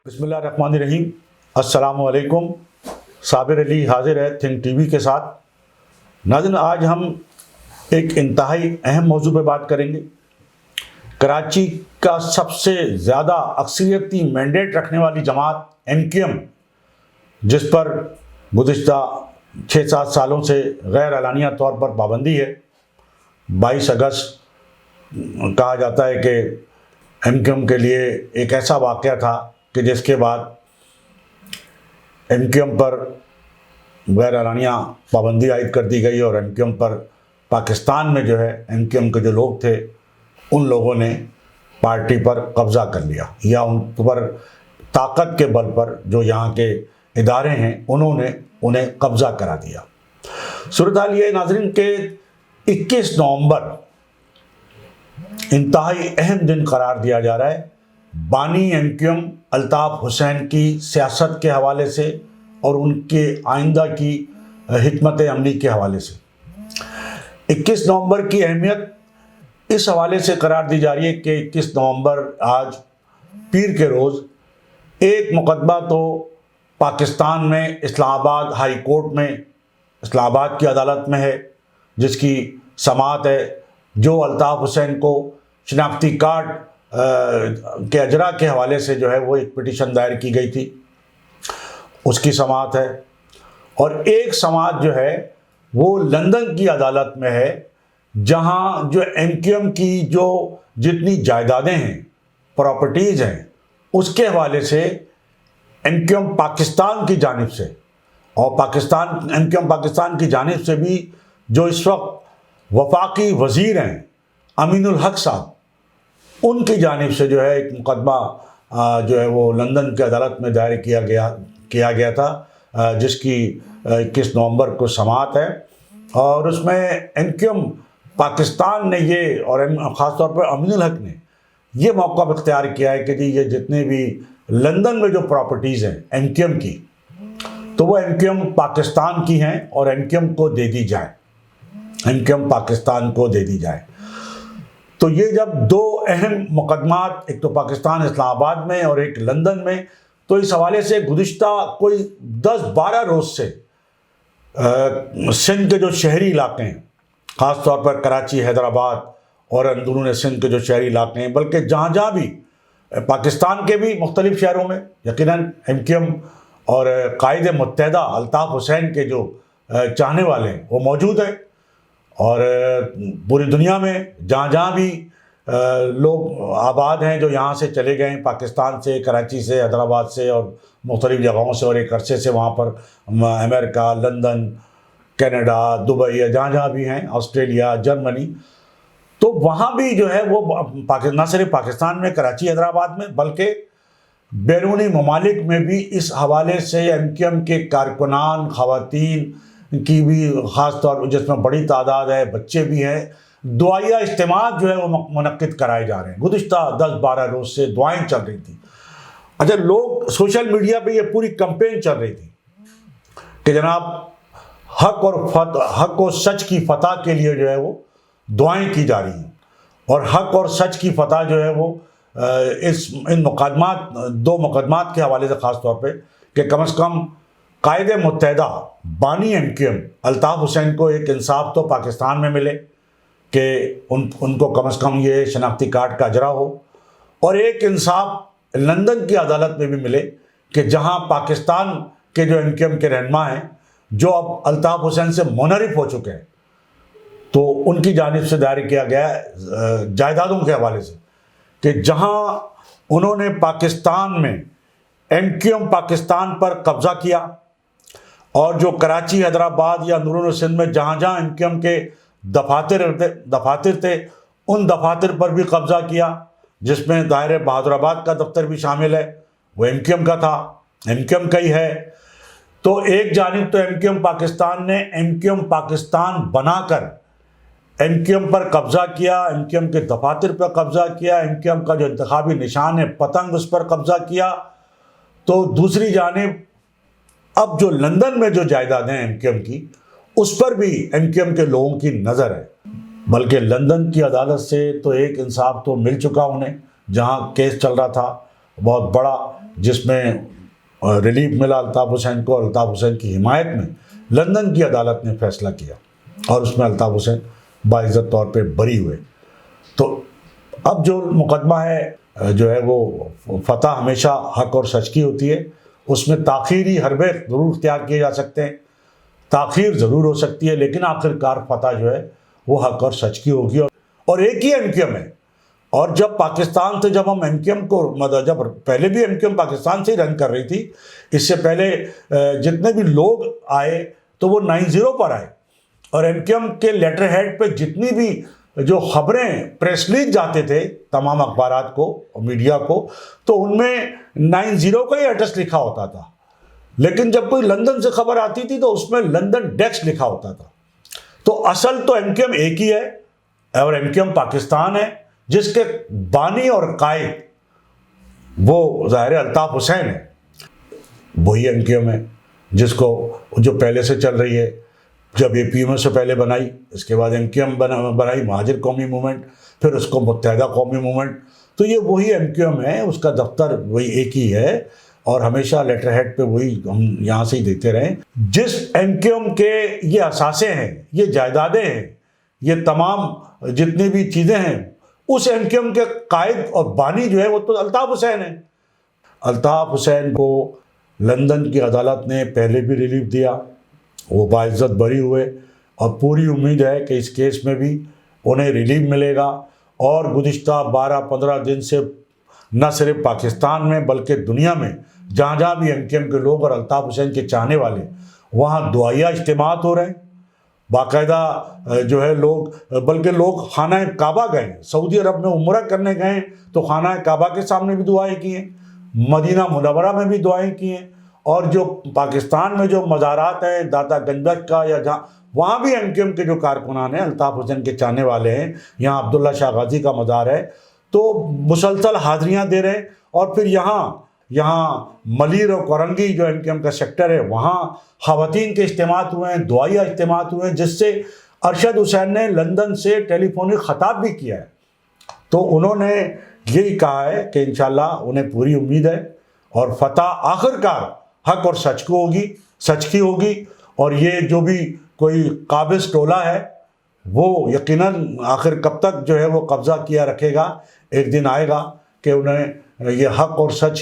بسم اللہ الرحمن الرحیم. السلام علیکم. صابر علی حاضر ہے تھنک ٹی وی کے ساتھ. ناظرین، آج ہم ایک انتہائی اہم موضوع پہ بات کریں گے. کراچی کا سب سے زیادہ اکثریتی مینڈیٹ رکھنے والی جماعت MQM، جس پر گزشتہ 6-7 سالوں سے غیر اعلانیہ طور پر پابندی ہے. 22 اگست کہا جاتا ہے کہ MQM کے لیے ایک ایسا واقعہ تھا کہ جس کے بعد MQM پر غیر اعلانیہ پابندی عائد کر دی گئی، اور MQM پر پاکستان میں جو ہے MQM کے جو لوگ تھے ان لوگوں نے پارٹی پر قبضہ کر لیا، یا ان پر طاقت کے بل پر جو یہاں کے ادارے ہیں انہوں نے انہیں قبضہ کرا دیا. صورتحال یہ ناظرین کہ 21 نومبر انتہائی اہم دن قرار دیا جا رہا ہے بانی MQM الطاف حسین کی سیاست کے حوالے سے اور ان کے آئندہ کی حکمت عملی کے حوالے سے. 21 نومبر کی اہمیت اس حوالے سے قرار دی جا رہی ہے کہ 21 نومبر آج پیر کے روز ایک مقدمہ تو پاکستان میں اسلام آباد ہائی کورٹ میں، اسلام آباد کی عدالت میں ہے، جس کی سماعت ہے، جو الطاف حسین کو شناختی کارڈ کے اجرا کے حوالے سے جو ہے وہ ایک پٹیشن دائر کی گئی تھی، اس کی سماعت ہے. اور ایک سماعت جو ہے وہ لندن کی عدالت میں ہے، جہاں جو MQM کی جو جتنی جائیدادیں ہیں، پراپرٹیز ہیں، اس کے حوالے سے MQM پاکستان کی جانب سے اور MQM پاکستان کی جانب سے بھی جو اس وقت وفاقی وزیر ہیں امین الحق صاحب، ان کی جانب سے جو ہے ایک مقدمہ جو ہے وہ لندن کی عدالت میں دائر کیا گیا تھا، جس کی 21 نومبر کو سماعت ہے. اور اس میں MQM پاکستان نے یہ، اور خاص طور پر امین الحق نے یہ موقع اختیار کیا ہے کہ جی یہ جتنے بھی لندن میں جو پراپرٹیز ہیں MQM کی، تو وہ MQM پاکستان کی ہیں اور MQM کو دے دی جائے، MQM پاکستان کو دے دی جائے. تو یہ جب دو اہم مقدمات، ایک تو پاکستان اسلام آباد میں اور ایک لندن میں، تو اس حوالے سے گزشتہ کوئی 10-12 روز سے سندھ کے جو شہری علاقے ہیں، خاص طور پر کراچی، حیدرآباد اور اندرون سندھ کے جو شہری علاقے ہیں، بلکہ جہاں بھی پاکستان کے بھی مختلف شہروں میں یقیناً MQM اور قائد متحدہ الطاف حسین کے جو چاہنے والے ہیں وہ موجود ہیں. اور پوری دنیا میں جہاں بھی لوگ آباد ہیں جو یہاں سے چلے گئے ہیں، پاکستان سے، کراچی سے، حیدرآباد سے اور مختلف جگہوں سے، اور ایک عرصے سے وہاں پر امریکہ، لندن، کینیڈا، دبئی، جہاں بھی ہیں، آسٹریلیا، جرمنی، تو وہاں بھی جو ہے وہ نہ صرف پاکستان میں، کراچی، حیدرآباد میں، بلکہ بیرونی ممالک میں بھی اس حوالے سے MQM کے کارکنان، خواتین کی بھی خاص طور پر، جس میں بڑی تعداد ہے، بچے بھی ہیں، دعائیہ اجتماعات جو ہے وہ منعقد کرائے جا رہے ہیں. گزشتہ 10-12 روز سے دعائیں چل رہی تھیں. اچھا، لوگ سوشل میڈیا پہ یہ پوری کمپین چل رہی تھی کہ جناب حق اور سچ کی فتح کے لیے جو ہے وہ دعائیں کی جا رہی ہیں، اور حق اور سچ کی فتح جو ہے وہ ان دو مقدمات کے حوالے سے خاص طور پہ، کہ کم از کم قائد متحدہ بانی MQM الطاف حسین کو ایک انصاف تو پاکستان میں ملے کہ ان کو کم از کم یہ شناختی کارڈ کا اجرا ہو، اور ایک انصاف لندن کی عدالت میں بھی ملے کہ جہاں پاکستان کے جو MQM کے رہنما ہیں، جو اب الطاف حسین سے منحرف ہو چکے ہیں، تو ان کی جانب سے دائر کیا گیا جائیدادوں کے حوالے سے کہ جہاں انہوں نے پاکستان میں MQM پاکستان پر قبضہ کیا، اور جو کراچی، حیدرآباد یا اندرون سندھ میں جہاں MQM کے دفاتر تھے، ان دفاتر پر بھی قبضہ کیا، جس میں ظاہر بہادر آباد کا دفتر بھی شامل ہے، وہ MQM کا تھا، MQM کا ہی ہے. تو ایک جانب تو MQM پاکستان نے MQM پاکستان بنا کر MQM پر قبضہ کیا، MQM کے دفاتر پر قبضہ کیا، MQM کا جو انتخابی نشان ہے پتنگ، اس پر قبضہ کیا. تو دوسری جانب اب جو لندن میں جو جائیدادیں ہیں MQM کی، اس پر بھی MQM کے لوگوں کی نظر ہے. بلکہ لندن کی عدالت سے تو ایک انصاف تو مل چکا انہیں، جہاں کیس چل رہا تھا، بہت بڑا، جس میں ریلیف ملا الطاف حسین کو. الطاف حسین کی حمایت میں لندن کی عدالت نے فیصلہ کیا اور اس میں الطاف حسین باعزت طور پہ بری ہوئے. تو اب جو مقدمہ ہے جو ہے وہ فتح ہمیشہ حق اور سچ کی ہوتی ہے. اس میں تاخیری حربے ضرور اختیار کیے جا سکتے ہیں، تاخیر ضرور ہو سکتی ہے، لیکن آخر کار فتح جو ہے وہ حق اور سچ کی ہوگی. اور ایک ہی ایم کیو ایم ہے. اور جب پاکستان سے جب ہم ایم کیو ایم کو جب پہلے بھی ایم کیو ایم پاکستان سے ہی رن کر رہی تھی، اس سے پہلے جتنے بھی لوگ آئے تو وہ 9-0 پر آئے. اور ایم کیو ایم کے لیٹر ہیڈ پہ جتنی بھی جو خبریں پریس لیک جاتے تھے تمام اخبارات کو میڈیا کو، تو ان میں 9-0 کا ہی ایڈریس لکھا ہوتا تھا. لیکن جب کوئی لندن سے خبر آتی تھی تو اس میں لندن ڈیسک لکھا ہوتا تھا. تو اصل تو ایم کیو ایم ایک ہی ہے، اور ایم کیو ایم پاکستان ہے، جس کے بانی اور قائد وہ ظاہر الطاف حسین ہے. وہی ایم کیو ایم ہے جس کو جو پہلے سے چل رہی ہے. جب اے پی ایم سے پہلے بنائی، اس کے بعد ایم کیو ایم بنائی، مہاجر قومی موومنٹ، پھر اس کو متحدہ قومی موومنٹ. تو یہ وہی ایم کیو ایم ہے، اس کا دفتر وہی ایک ہی ہے، اور ہمیشہ لیٹر ہیڈ پہ وہی ہم یہاں سے ہی دیکھتے رہیں. جس ایم کیو ایم کے یہ اثاثے ہیں، یہ جائیدادیں ہیں، یہ تمام جتنی بھی چیزیں ہیں، اس ایم کیو ایم کے قائد اور بانی جو ہے وہ تو الطاف حسین ہے. الطاف حسین کو لندن کی عدالت نے پہلے بھی ریلیف دیا، وہ باعزت بری ہوئے، اور پوری امید ہے کہ اس کیس میں بھی انہیں ریلیف ملے گا. اور گزشتہ 12-15 دن سے نہ صرف پاکستان میں بلکہ دنیا میں جہاں جہاں بھی ایم کیو ایم کے لوگ اور الطاف حسین کے چاہنے والے، وہاں دعائیہ اجتماعات ہو رہے ہیں. باقاعدہ جو ہے لوگ، بلکہ لوگ خانہ کعبہ گئے، سعودی عرب میں عمرہ کرنے گئے تو خانہ کعبہ کے سامنے بھی دعائیں کی ہیں، مدینہ منورہ میں بھی دعائیں کی ہیں. اور جو پاکستان میں جو مزارات ہیں داتا گنج کا یا جہاں، وہاں بھی ایم کیو ایم کے جو کارکنان ہیں الطاف حسین کے چاہنے والے ہیں، یہاں عبداللہ شاہ غازی کا مزار ہے تو مسلسل حاضریاں دے رہے ہیں. اور پھر یہاں ملیر اور کورنگی جو ایم کیو ایم کا سیکٹر ہے، وہاں خواتین کے اجتماعات ہوئے ہیں، دعائیہ اجتماعات ہوئے ہیں، جس سے ارشد حسین نے لندن سے ٹیلی فونک خطاب بھی کیا ہے. تو انہوں نے یہی کہا ہے کہ انشاءاللہ انہیں پوری امید ہے اور فتح آخر کار حق اور سچ کی ہوگی. اور یہ جو بھی کوئی قابض ٹولہ ہے وہ یقیناً آخر کب تک جو ہے وہ قبضہ کیا رکھے گا. ایک دن آئے گا کہ انہیں یہ حق اور سچ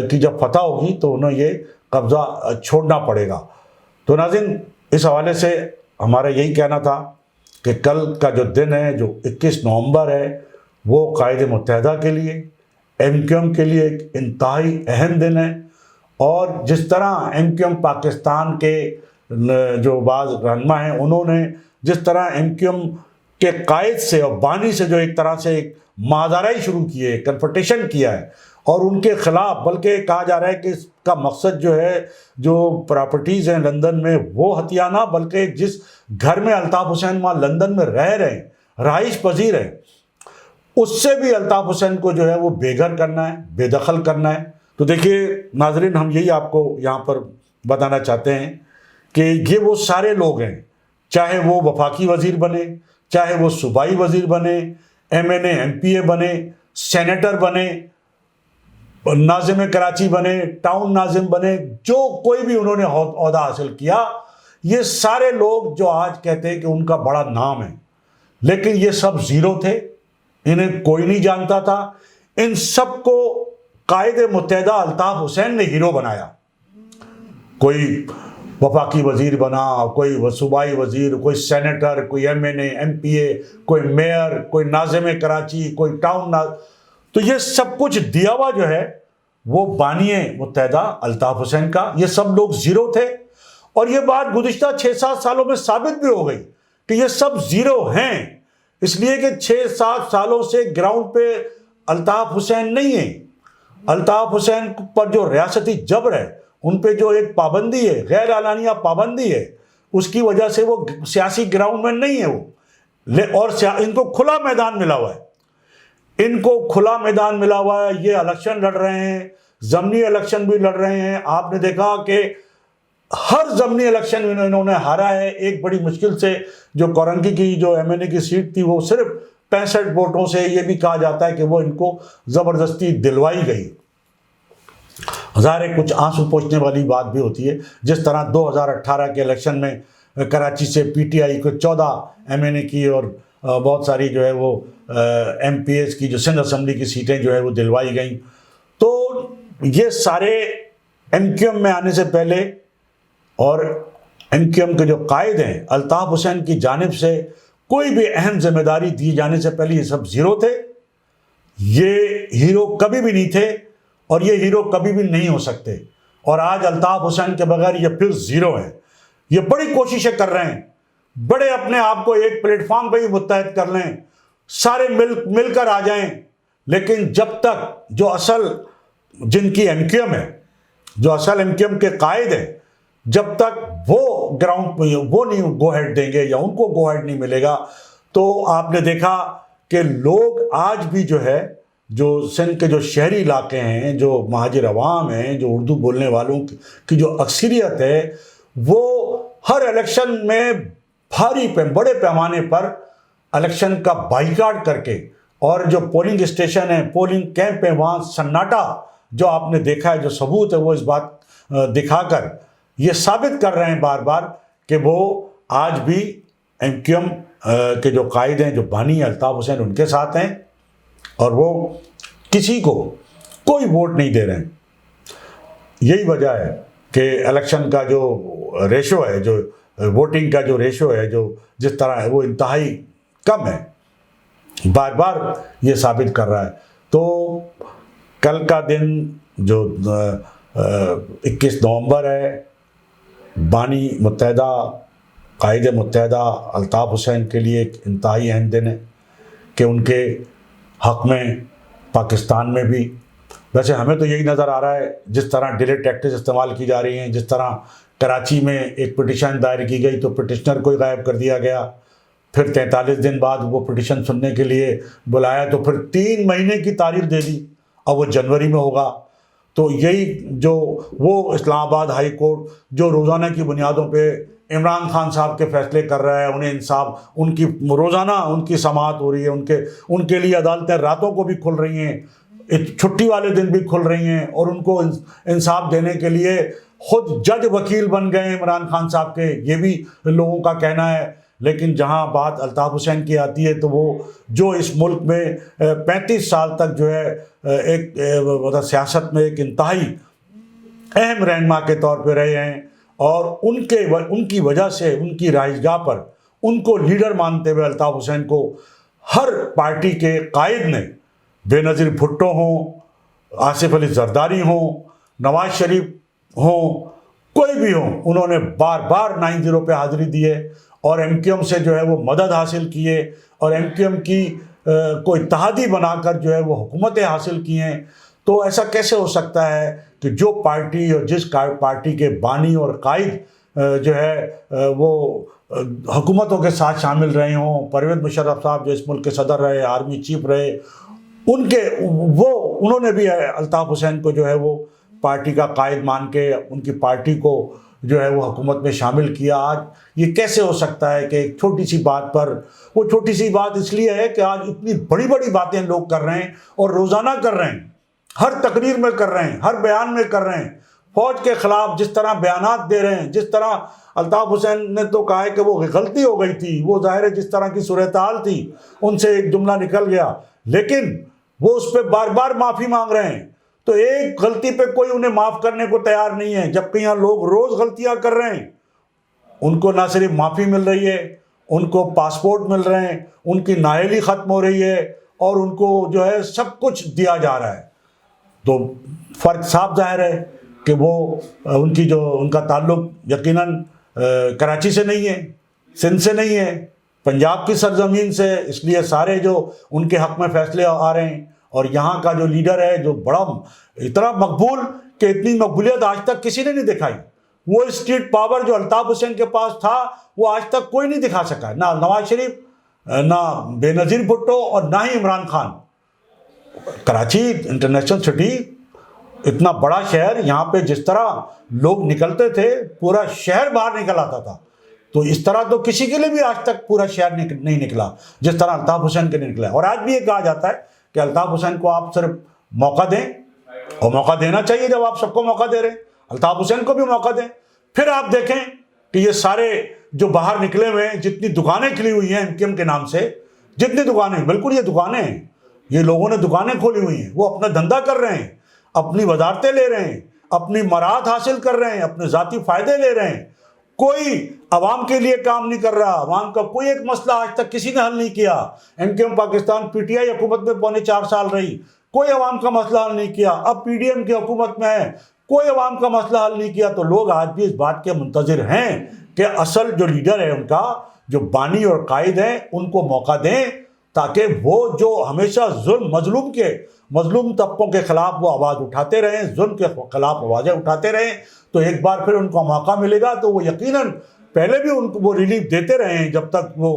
کی جب فتح ہوگی تو انہیں یہ قبضہ چھوڑنا پڑے گا. تو ناظرین، اس حوالے سے ہمارا یہی کہنا تھا کہ کل کا جو دن ہے، جو 21 نومبر ہے، وہ قائد متحدہ کے لیے، ایم کیو ایم کے لیے ایک انتہائی اہم دن ہے. اور جس طرح ایم کیو ایم پاکستان کے جو بعض رہنما ہیں، انہوں نے جس طرح ایم کیو ایم کے قائد سے اور بانی سے جو ایک طرح سے ایک ماجرائی شروع کی ہے، کنفرنٹیشن کیا ہے، اور ان کے خلاف بلکہ کہا جا رہا ہے کہ اس کا مقصد جو ہے، جو پراپرٹیز ہیں لندن میں وہ ہتھیانا، بلکہ جس گھر میں الطاف حسین وہاں لندن میں رہ رہے ہیں، رہائش پذیر ہیں، اس سے بھی الطاف حسین کو جو ہے وہ بے گھر کرنا ہے، بے دخل کرنا ہے. تو دیکھیے ناظرین، ہم یہی آپ کو یہاں پر بتانا چاہتے ہیں کہ یہ وہ سارے لوگ ہیں، چاہے وہ وفاقی وزیر بنے، چاہے وہ صوبائی وزیر بنے، M N A M P A بنے، سینیٹر بنے، ناظم کراچی بنے، ٹاؤن ناظم بنے، جو کوئی بھی انہوں نے عہدہ حاصل کیا، یہ سارے لوگ جو آج کہتے ہیں کہ ان کا بڑا نام ہے، لیکن یہ سب زیرو تھے، انہیں کوئی نہیں جانتا تھا. ان سب کو قائد متحدہ الطاف حسین نے ہیرو بنایا. کوئی وفاقی وزیر بنا، کوئی صوبائی وزیر، کوئی سینیٹر، کوئی M N A M P A, کوئی میئر، کوئی ناظم کراچی، کوئی ٹاؤن تو یہ سب کچھ دیا ہوا جو ہے وہ بانی متحدہ الطاف حسین کا. یہ سب لوگ زیرو تھے، اور یہ بات گزشتہ 6-7 سالوں میں ثابت بھی ہو گئی کہ یہ سب زیرو ہیں، اس لیے کہ 6-7 سالوں سے گراؤنڈ پہ الطاف حسین نہیں ہیں. الطاف حسین پر جو ریاستی جبر ہے، ان پہ جو ایک پابندی ہے، غیر اعلانیہ پابندی ہے، اس کی وجہ سے وہ سیاسی گراؤنڈ میں نہیں ہے وہ. اور ان کو کھلا میدان ملا ہوا ہے، یہ الیکشن لڑ رہے ہیں، ضمنی الیکشن بھی لڑ رہے ہیں. آپ نے دیکھا کہ ہر ضمنی الیکشن انہوں نے ہارا ہے. ایک بڑی مشکل سے جو کورنگی کی جو ایم این اے کی سیٹ تھی، وہ صرف 65 ووٹوں سے، یہ بھی کہا جاتا ہے کہ وہ ان کو زبردستی دلوائی گئی. ظاہر ہے کچھ آنسو پوچھنے والی بات بھی ہوتی ہے، جس طرح 2018 کے الیکشن میں کراچی سے پی ٹی آئی کو 14 ایم این اے کی اور بہت ساری جو ہے وہ ایم پی ایس کی جو سندھ اسمبلی کی سیٹیں جو ہے وہ دلوائی گئیں. تو یہ سارے ایم کیو ایم میں آنے سے پہلے اور ایم کیو ایم کے جو قائد ہیں الطاف حسین کی جانب سے کوئی بھی اہم ذمہ داری دی جانے سے پہلے یہ سب زیرو تھے. یہ ہیرو کبھی بھی نہیں تھے اور یہ ہیرو کبھی بھی نہیں ہو سکتے. اور آج الطاف حسین کے بغیر یہ پھر زیرو ہیں. یہ بڑی کوششیں کر رہے ہیں، بڑے اپنے آپ کو ایک پلیٹ فارم پہ ہی متحد کر لیں، سارے مل کر آ جائیں، لیکن جب تک جو اصل جن کی ایم کیو ایم ہے، جو اصل ایم کیو ایم کے قائد ہیں، جب تک وہ گراؤنڈ پہ وہ نہیں گو ہیڈ دیں گے یا ان کو گو ہیڈ نہیں ملے گا، تو آپ نے دیکھا کہ لوگ آج بھی جو ہے جو سندھ کے جو شہری علاقے ہیں، جو مہاجر عوام ہیں، جو اردو بولنے والوں کی جو اکثریت ہے، وہ ہر الیکشن میں بڑے پیمانے پر الیکشن کا بائیکاٹ کر کے، اور جو پولنگ اسٹیشن ہیں، پولنگ کیمپ ہیں، وہاں سناٹا جو آپ نے دیکھا ہے، جو ثبوت ہے وہ اس بات دکھا کر یہ ثابت کر رہے ہیں بار بار کہ وہ آج بھی ایم کیو ایم کے جو قائد ہیں، جو بانی الطاف حسین، ان کے ساتھ ہیں، اور وہ کسی کو کوئی ووٹ نہیں دے رہے ہیں. یہی وجہ ہے کہ الیکشن کا جو ریشو ہے، جو ووٹنگ کا جو ریشو ہے، جو جس طرح ہے وہ انتہائی کم ہے، بار بار یہ ثابت کر رہا ہے. تو کل کا دن جو 21 نومبر ہے، بانی متحدہ، قائد متحدہ الطاف حسین کے لیے ایک انتہائی اہم دن ہے کہ ان کے حق میں پاکستان میں بھی، ویسے ہمیں تو یہی نظر آ رہا ہے جس طرح ڈیلے ٹیکٹکس استعمال کی جا رہی ہیں، جس طرح کراچی میں ایک پٹیشن دائر کی گئی تو پٹیشنر کو غائب کر دیا گیا، پھر 43 دن بعد وہ پٹیشن سننے کے لیے بلایا تو پھر 3 مہینے کی تاریخ دے دی، اب وہ جنوری میں ہوگا. تو یہی جو وہ اسلام آباد ہائی کورٹ جو روزانہ کی بنیادوں پہ عمران خان صاحب کے فیصلے کر رہا ہے، انہیں انصاف، ان کی روزانہ ان کی سماعت ہو رہی ہے، ان کے لیے عدالتیں راتوں کو بھی کھل رہی ہیں، چھٹی والے دن بھی کھل رہی ہیں، اور ان کو انصاف دینے کے لیے خود جج وکیل بن گئے عمران خان صاحب کے، یہ بھی لوگوں کا کہنا ہے. لیکن جہاں بات الطاف حسین کی آتی ہے تو وہ جو اس ملک میں 35 سال تک جو ہے ایک سیاست میں ایک انتہائی اہم رہنما کے طور پہ رہے ہیں، اور ان کی وجہ سے ان کی رہائشگاہ پر ان کو لیڈر مانتے ہوئے الطاف حسین کو ہر پارٹی کے قائد نے، بے نظیر بھٹو ہوں، آصف علی زرداری ہوں، نواز شریف ہوں، کوئی بھی ہوں، انہوں نے بار بار 90 پہ حاضری دی ہے اور ایم کیو ایم سے جو ہے وہ مدد حاصل کی ہے، اور ایم کیو ایم کی کو اتحادی بنا کر جو ہے وہ حکومتیں حاصل کی ہیں. تو ایسا کیسے ہو سکتا ہے کہ جو پارٹی اور جس پارٹی کے بانی اور قائد جو ہے وہ حکومتوں کے ساتھ شامل رہے ہوں، پرویز مشرف صاحب جو اس ملک کے صدر رہے، آرمی چیف رہے، انہوں نے بھی الطاف حسین کو جو ہے وہ پارٹی کا قائد مان کے ان کی پارٹی کو جو ہے وہ حکومت میں شامل کیا. آج یہ کیسے ہو سکتا ہے کہ ایک چھوٹی سی بات پر، وہ چھوٹی سی بات اس لیے ہے کہ آج اتنی بڑی بڑی باتیں لوگ کر رہے ہیں اور روزانہ کر رہے ہیں، ہر تقریر میں کر رہے ہیں، ہر بیان میں کر رہے ہیں، فوج کے خلاف جس طرح بیانات دے رہے ہیں، جس طرح الطاف حسین نے تو کہا ہے کہ وہ غلطی ہو گئی تھی، وہ ظاہر ہے جس طرح کی صورتحال تھی ان سے ایک جملہ نکل گیا، لیکن وہ اس پہ بار بار معافی مانگ رہے ہیں. تو ایک غلطی پہ کوئی انہیں معاف کرنے کو تیار نہیں ہے، جبکہ یہاں لوگ روز غلطیاں کر رہے ہیں. ان کو نہ صرف معافی مل رہی ہے، ان کو پاسپورٹ مل رہے ہیں، ان کی نااہلی ختم ہو رہی ہے، اور ان کو جو ہے سب کچھ دیا جا رہا ہے. تو فرق صاف ظاہر ہے کہ وہ ان کا تعلق یقیناً کراچی سے نہیں ہے، سندھ سے نہیں ہے، پنجاب کی سرزمین سے. اس لیے سارے جو ان کے حق میں فیصلے آ رہے ہیں، اور یہاں کا جو لیڈر ہے جو بڑا اتنا مقبول کہ اتنی مقبولیت آج تک کسی نے نہیں دکھائی، وہ اسٹریٹ پاور جو الطاف حسین کے پاس تھا وہ آج تک کوئی نہیں دکھا سکا، نہ نواز شریف، نہ بے نظیر بھٹو، اور نہ ہی عمران خان. کراچی انٹرنیشنل سٹی، اتنا بڑا شہر، یہاں پہ جس طرح لوگ نکلتے تھے پورا شہر باہر نکل آتا تھا، تو اس طرح تو کسی کے لیے بھی آج تک پورا شہر نہیں نکلا جس طرح الطاف حسین کے نکلا ہے. اور آج بھی یہ کہا جاتا ہے کہ الطاف حسین کو آپ صرف موقع دیں اور موقع دینا چاہیے جب آپ سب کو موقع دے رہے ہیں، الطاف حسین کو بھی موقع دیں۔ پھر آپ دیکھیں کہ یہ سارے جو باہر نکلے ہوئے ہیں، جتنی دکانیں کھلی ہوئی ہیں MQM کے نام سے، جتنی دکانیں، بالکل یہ دکانیں ہیں، یہ لوگوں نے دکانیں کھولی ہوئی ہیں، وہ اپنا دھندا کر رہے ہیں، اپنی وزارتیں لے رہے ہیں، اپنی مراعات حاصل کر رہے ہیں، اپنے ذاتی فائدے لے رہے ہیں۔ کوئی عوام کے لیے کام نہیں کر رہا، عوام کا کوئی ایک مسئلہ آج تک کسی نے حل نہیں کیا۔ MQM پاکستان PTI حکومت میں پونے 4 سال رہی، کوئی عوام کا مسئلہ حل نہیں کیا۔ اب PDM کی حکومت میں ہے، کوئی عوام کا مسئلہ حل نہیں کیا۔ تو لوگ آج بھی اس بات کے منتظر ہیں کہ اصل جو لیڈر ہے ان کا، جو بانی اور قائد ہیں، ان کو موقع دیں تاکہ وہ جو ہمیشہ مظلوم طبقوں کے خلاف وہ آواز اٹھاتے رہیں، ظلم کے خلاف آوازیں اٹھاتے رہیں، تو ایک بار پھر ان کو موقع ملے گا تو وہ یقیناً، پہلے بھی ان کو وہ ریلیف دیتے رہے ہیں جب تک وہ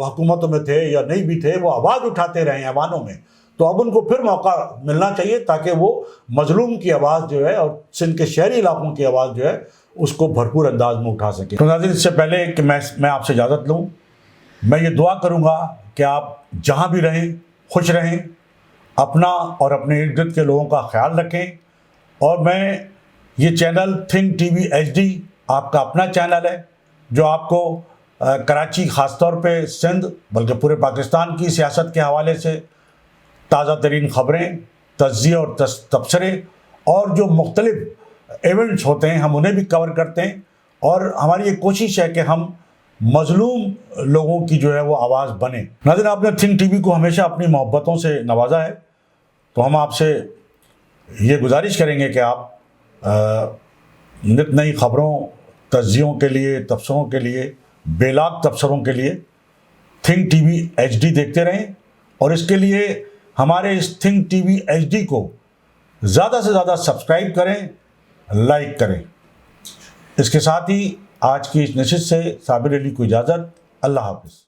حکومتوں میں تھے یا نہیں بھی تھے، وہ آواز اٹھاتے رہے ہیں ایوانوں میں، تو اب ان کو پھر موقع ملنا چاہیے تاکہ وہ مظلوم کی آواز جو ہے اور سندھ کے شہری علاقوں کی آواز جو ہے اس کو بھرپور انداز میں اٹھا سکیں۔ تو ناظرین، اس سے پہلے کہ میں آپ سے اجازت لوں، میں یہ دعا کروں گا کہ آپ جہاں بھی رہیں خوش رہیں، اپنا اور اپنے ارد گرد کے لوگوں کا خیال رکھیں، اور میں یہ channel think T V HD آپ کا اپنا چینل ہے جو آپ کو کراچی، خاص طور پہ سندھ بلکہ پورے پاکستان کی سیاست کے حوالے سے تازہ ترین خبریں، تجزیے اور تبصرے اور جو مختلف ایونٹس ہوتے ہیں ہم انہیں بھی کور کرتے ہیں، اور ہماری یہ کوشش ہے کہ ہم مظلوم لوگوں کی جو ہے وہ آواز بنے۔ ناظرین، آپ نے تھنک ٹی وی کو ہمیشہ اپنی محبتوں سے نوازا ہے، تو ہم آپ سے یہ گزارش کریں گے کہ آپ نت نئی خبروں، تجزیوں کے لیے، تبصروں کے لیے، بے لاگ تبصروں کے لیے تھنک ٹی وی HD دیکھتے رہیں، اور اس کے لیے ہمارے اس تھنک ٹی وی HD کو زیادہ سے زیادہ سبسکرائب کریں، لائک کریں۔ اس کے ساتھ ہی آج کی اس نشست سے صابر علی کو اجازت۔ اللہ حافظ۔